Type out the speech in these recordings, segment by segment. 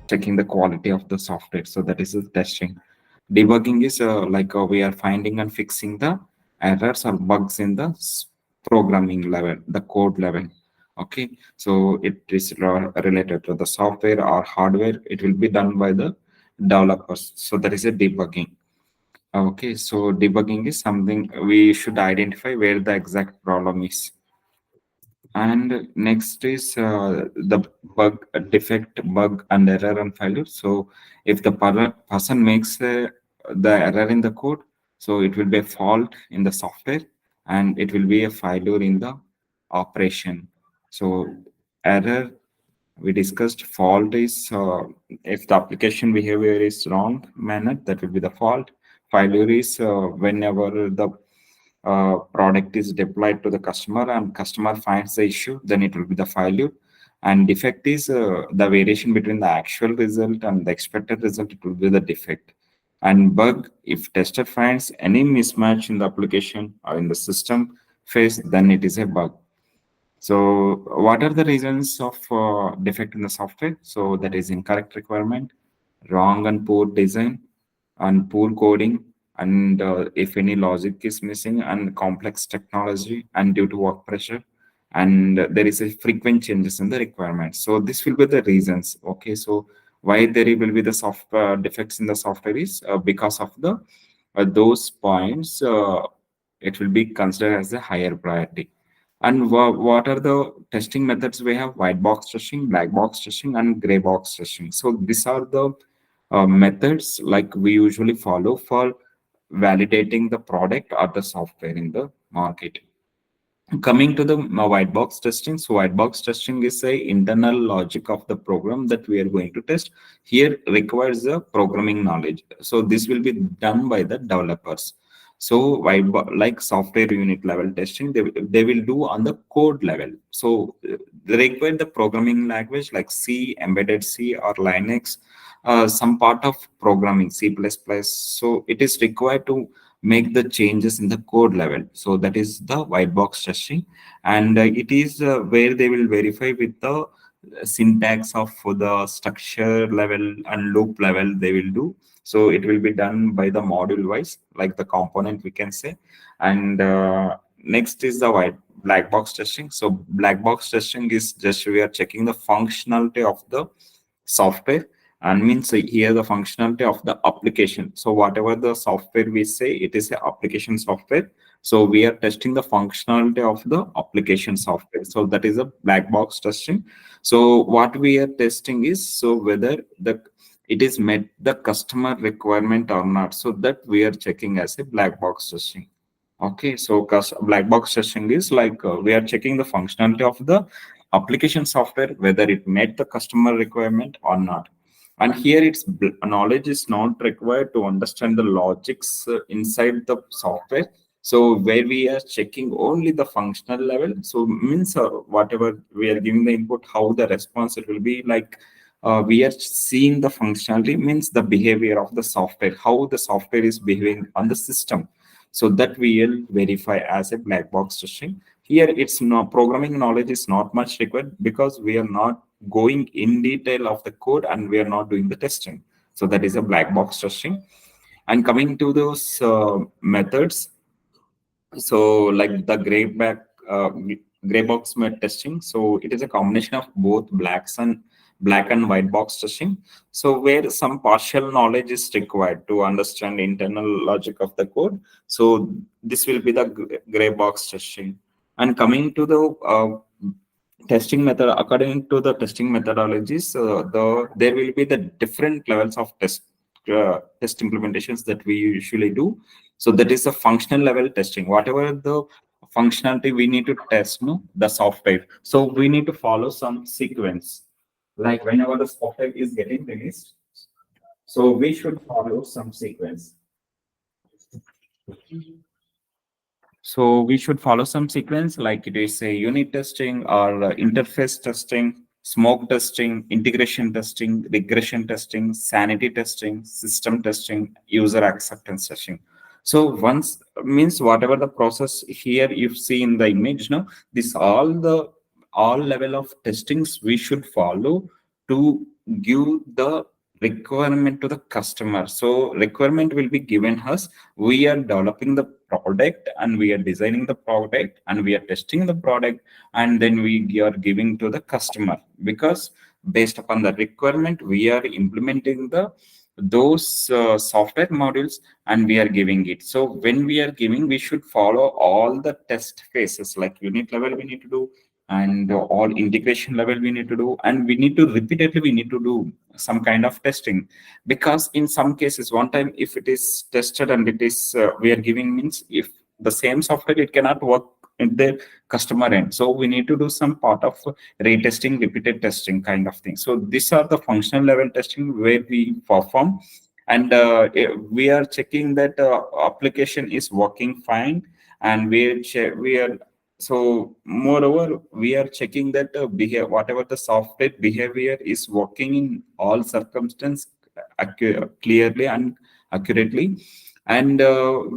checking the quality of the software. So that is the testing. Debugging is we are finding and fixing the errors or bugs in the programming level, the code level. Okay, so it is related to the software or hardware. It will be done by the developers. So that is a debugging. Okay, so debugging is something we should identify where the exact problem is. And next is the bug, defect, bug, and error and failure. So if the person makes the error in the code, so it will be a fault in the software, and it will be a failure in the operation. So error, we discussed. Fault is if the application behavior is wrong manner, that will be the fault. Failure is whenever the product is deployed to the customer and customer finds the issue, then it will be the failure. And defect is the variation between the actual result and the expected result. It will be the defect. And bug, if tester finds any mismatch in the application or in the system phase, then it is a bug. So what are the reasons of defect in the software? So that is incorrect requirement, wrong and poor design, and poor coding, and if any logic is missing, and complex technology, and due to work pressure, and there is a frequent changes in the requirements. So this will be the reasons. Okay, so why there will be the software defects in the software is because of the those points. It will be considered as a higher priority. And what are the testing methods we have? White box testing, black box testing, and gray box testing. So these are the methods like we usually follow for validating the product or the software in the market. Coming to the white box testing, so white box testing is a internal logic of the program that we are going to test. Here requires the programming knowledge. So this will be done by the developers. So like software unit level testing, they will do on the code level. So they require the programming language like C, embedded C, or Linux, some part of programming, C++. So it is required to make the changes in the code level. So that is the white box testing. And it is where they will verify with the syntax of the structure level and loop level they will do. So it will be done by the module wise, like the component we can say. And next is the black box testing. So black box testing is just we are checking the functionality of the software, and means here the functionality of the application. So whatever the software we say, it is an application software. So we are testing the functionality of the application software. So that is a black box testing. So what we are testing is so whether it is met the customer requirement or not. So that we are checking as a black box testing. Okay, so black box testing is like we are checking the functionality of the application software, whether it met the customer requirement or not. And here its knowledge is not required to understand the logics inside the software. So where we are checking only the functional level, so means whatever we are giving the input, how the response it will be like. We are seeing the functionality, means the behavior of the software, how the software is behaving on the system. So that we will verify as a black box testing. Here it's no programming knowledge is not much required because we are not going in detail of the code and we are not doing the testing. So that is a black box testing. And coming to those methods, so like the gray box testing, so it is a combination of both black and white box testing. So where some partial knowledge is required to understand internal logic of the code. So this will be the gray box testing. And coming to the testing method, according to the testing methodologies, there will be the different levels of test implementations that we usually do. So that is a functional level testing. Whatever the functionality we need to test, no, the software. So we need to follow some sequence. Like whenever the software is getting released, so we should follow some sequence. So we should follow some sequence, like it is a unit testing or interface testing, smoke testing, integration testing, regression testing, sanity testing, system testing, user acceptance testing. So once means whatever the process here you see in the image, no, this all level of testings we should follow to give the requirement to the customer. So requirement will be given us. We are developing the product and we are designing the product and we are testing the product, and then we are giving to the customer, because based upon the requirement we are implementing the those software modules and we are giving it. So when we are giving, we should follow all the test phases, like unit level we need to do, and all integration level we need to do, and we need to repeatedly we need to do some kind of testing. Because in some cases, one time if it is tested and it is we are giving, means if the same software it cannot work in the customer end, so we need to do some part of retesting, repeated testing kind of thing. So these are the functional level testing where we perform, and we are checking that application is working fine, and we are, so moreover we are checking that behavior, whatever the software behavior is working in all circumstances clearly and accurately. And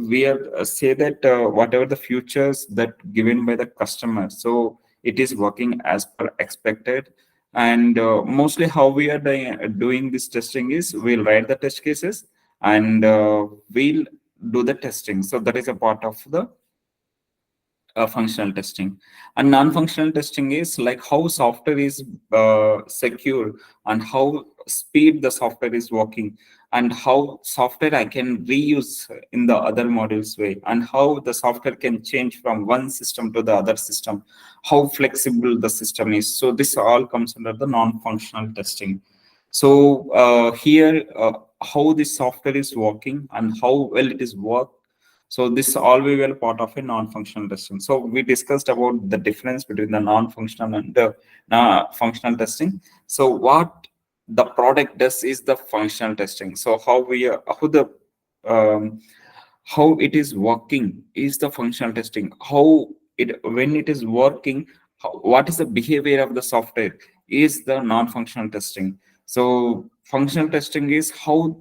we are say that whatever the features that given by the customer, so it is working as per expected. And mostly how we are doing this testing is we'll write the test cases, and we'll do the testing. So that is a part of the functional testing. And non-functional testing is like how software is secure, and how speed the software is working, and how software I can reuse in the other modules way, and how the software can change from one system to the other system, how flexible the system is. So this all comes under the non-functional testing. So here how the software is working and how well it is work. So this all we will part of a non-functional testing. So we discussed about the difference between the non-functional and the functional testing. So what the product does is the functional testing. So how we how the um, how it is working is the functional testing. How it, when it is working, what is the behavior of the software is the non-functional testing. So functional testing is how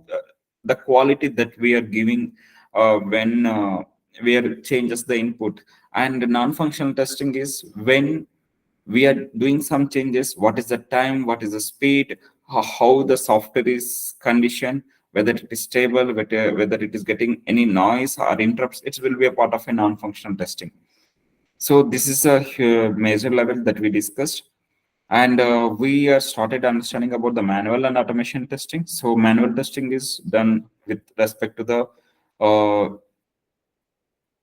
the quality that we are giving when we are changes the input. And non-functional testing is when we are doing some changes, what is the time, what is the speed, how the software is conditioned, whether it is stable, whether it is getting any noise or interrupts. It will be a part of a non-functional testing. So this is a major level that we discussed. And we started understanding about the manual and automation testing. So manual testing is done with respect to the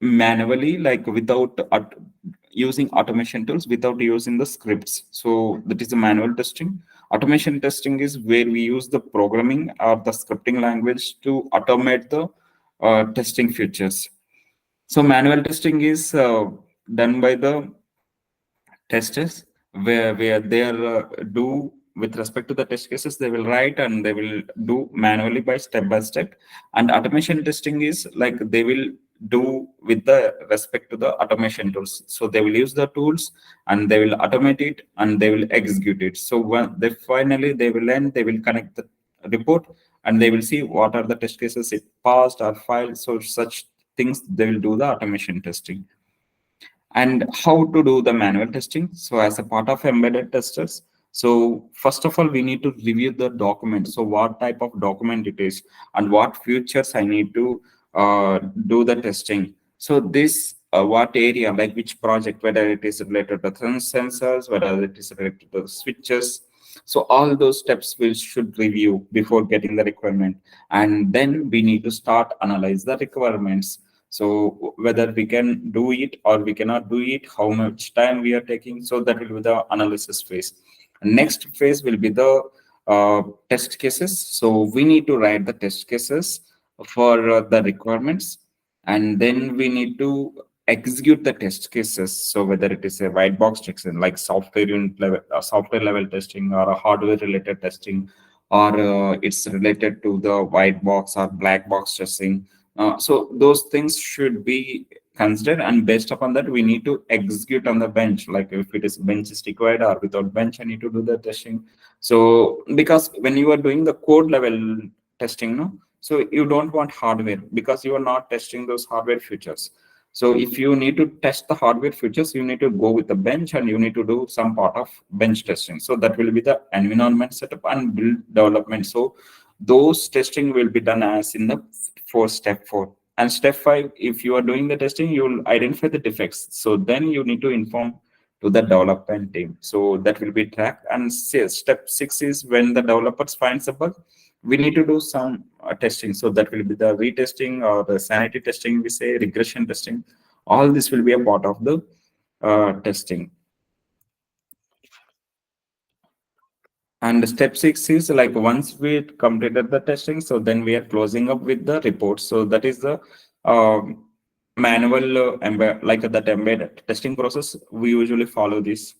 manually, like without using automation tools, without using the scripts. So that is the manual testing. Automation testing is where we use the programming or the scripting language to automate the testing features. So manual testing is done by the testers, where they are do with respect to the test cases, they will write and they will do manually by step. And automation testing is like they will do with the respect to the automation tools. So they will use the tools and they will automate it and they will execute it. So when they finally they will end, they will connect the report and they will see what are the test cases it passed or failed. So such things they will do the automation testing. And how to do the manual testing. So as a part of embedded testers, so first of all we need to review the document. So what type of document it is and what features I need to do the testing. So this what area, like which project, whether it is related to sensors, whether it is related to switches. So all those steps we should review before getting the requirement, and then we need to start analyze the requirements. So whether we can do it or we cannot do it, how much time we are taking. So that will be the analysis phase. Next phase will be the test cases. So we need to write the test cases for the requirements, and then we need to execute the test cases. So whether it is a white box testing like software unit level, software level testing, or a hardware related testing, or it's related to the white box or black box testing. So those things should be considered, and based upon that, we need to execute on the bench. Like if it is bench is required or without bench, I need to do the testing. So because when you are doing the code level testing, no, so you don't want hardware because you are not testing those hardware features. So if you need to test the hardware features, you need to go with the bench and you need to do some part of bench testing. So that will be the environment setup and build development. So those testing will be done as in the step four. And step five, if you are doing the testing, you will identify the defects. So then you need to inform to the development team. So that will be tracked. And step six is when the developers finds a bug, we need to do some testing. So that will be the retesting or the sanity testing, we say regression testing. All this will be a part of the testing. And step six is like once we completed the testing, so then we are closing up with the report. So that is the manual like that embedded testing process. We usually follow these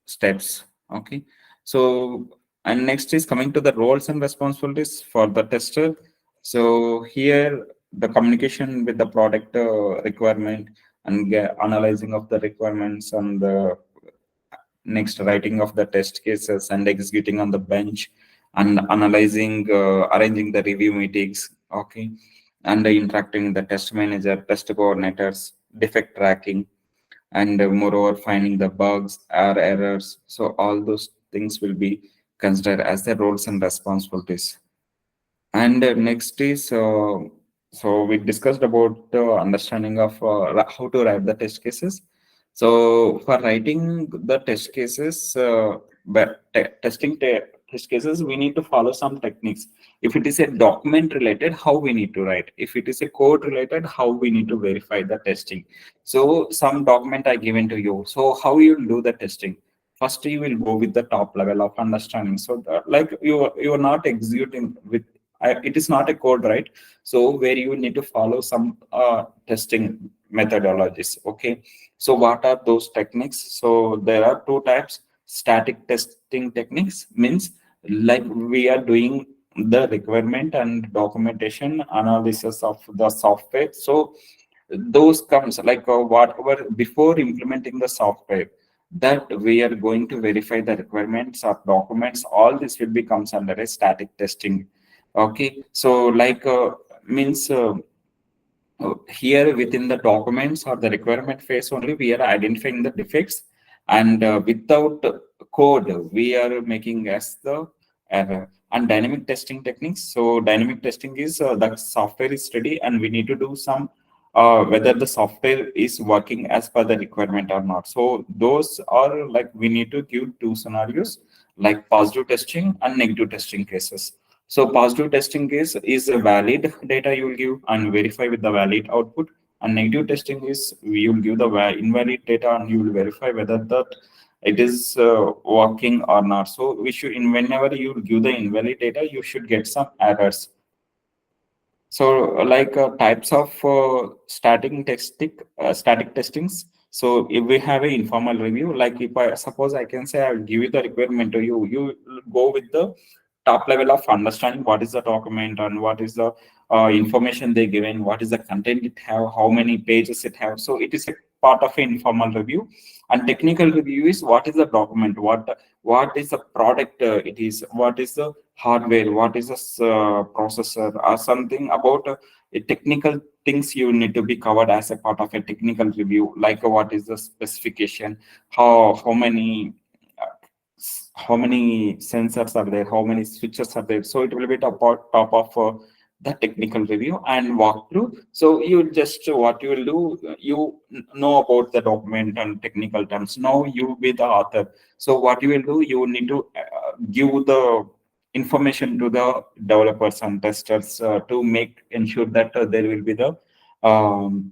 steps. Okay. So, and next is coming to the roles and responsibilities for the tester. So here the communication with the product requirement and analyzing of the requirements and the next writing of the test cases and executing on the bench and analyzing, arranging the review meetings. Okay. And interacting with the test manager, test coordinators, defect tracking, and moreover finding the bugs or errors. So all those things will be considered as the roles and responsibilities. And next is so we discussed about the understanding of how to write the test cases. So for writing the test cases, test cases, we need to follow some techniques. If it is a document related, how we need to write. If it is a code related, how we need to verify the testing. So some document I given to you. So how you do the testing? First, you will go with the top level of understanding. So like you are not executing with it is not a code, right? So where you need to follow some testing methodologies. Okay. So what are those techniques? So there are two types. Static testing techniques means like we are doing the requirement and documentation analysis of the software. So those comes like whatever before implementing the software, that we are going to verify the requirements of documents. All this will becomes under a static testing. Okay. So like means here within the documents or the requirement phase only, we are identifying the defects, and without code, we are making as the error. And dynamic testing techniques. So dynamic testing is the software is ready and we need to do some whether the software is working as per the requirement or not. So those are like we need to give two scenarios like positive testing and negative testing cases. So positive testing is a valid data you will give and verify with the valid output. And negative testing is you will give the invalid data and you will verify whether that it is working or not. So we should, in whenever you give the invalid data, you should get some errors. So like types of static testings. So if we have an informal review, like if I suppose I can say I'll give you the requirement to you, you go with the top level of understanding what is the document and what is the information they given, what is the content it have, how many pages it have. So it is a part of an informal review. And technical review is what is the document, what is the product it is, what is the hardware, what is the processor, or something about technical things you need to be covered as a part of a technical review, like what is the specification, how many how many sensors are there, how many switches are there. So it will be top of the technical review and walkthrough. So you just what you will do, you know about the document and technical terms. Now you be the author. So what you will do, you need to give the information to the developers and testers to make ensure that um,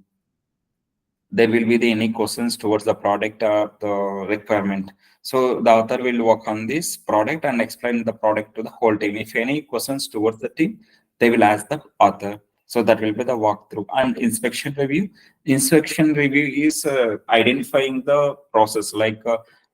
there will be any questions towards the product or the requirement. So the author will work on this product and explain the product to the whole team. If any questions towards the team, they will ask the author. So that will be the walkthrough. And inspection review. Inspection review is identifying the process, like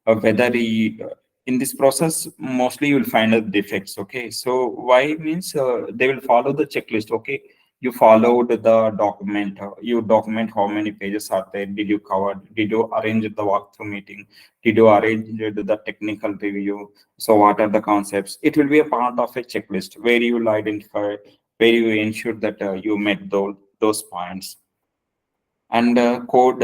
whether in this process, mostly you will find the defects. Okay. So why means they will follow the checklist. Okay, you followed the document, you document how many pages are there, did you cover, did you arrange the walkthrough meeting, did you arrange the technical review, so what are the concepts. It will be a part of a checklist where you will identify, where you ensure that you met those points. And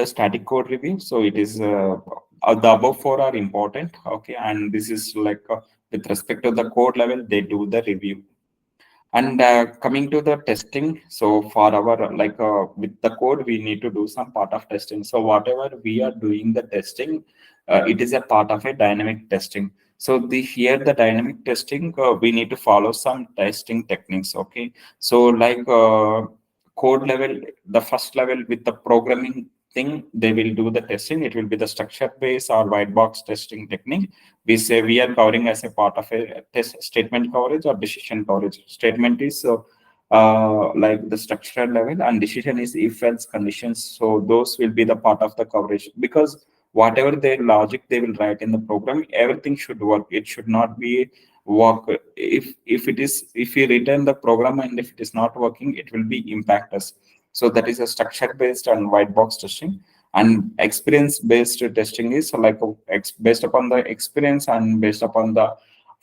static code review. So it is the above four are important. Okay, and this is like with respect to the code level, they do the review. And coming to the testing, so for our with the code, we need to do some part of testing. So whatever we are doing the testing, it is a part of a dynamic testing. So here the dynamic testing, we need to follow some testing techniques. Okay, so code level, the first level with the programming thing, they will do the testing. It will be the structure based or white box testing technique. We say we are covering as a part of a test statement coverage or decision coverage. Statement is like the structural level, and decision is if else conditions. So those will be the part of the coverage, because whatever their logic they will write in the program, everything should work. It should not be work. If we return the program and if it is not working, it will be impact us. So that is a structure based and white box testing. And experience based testing is like based upon the experience and based upon the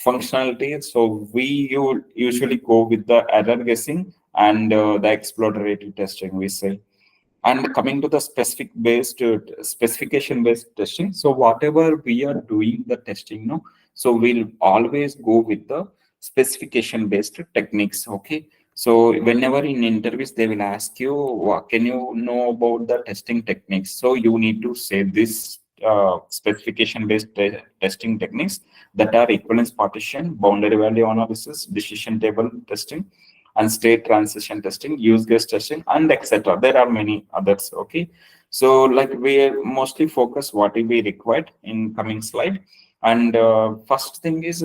functionality. So we usually go with the error guessing and the exploratory testing, we say. And coming to the specification based testing, so whatever we are doing the testing, no, so we'll always go with the specification based techniques. Okay, so whenever in interviews they will ask you, what can you know about the testing techniques? So you need to say this specification based testing techniques, that are equivalence partition, boundary value analysis, decision table testing, and state transition testing, use case testing, and etc. There are many others. Okay, so like we mostly focus what will be required in coming slide. And first thing is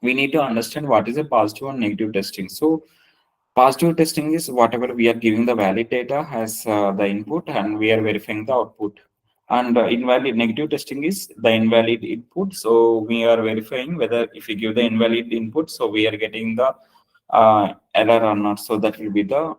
we need to understand what is a positive and negative testing. So positive testing is whatever we are giving the valid data as the input and we are verifying the output. And invalid negative testing is the invalid input. So we are verifying whether if we give the invalid input, so we are getting the error or not. So that will be the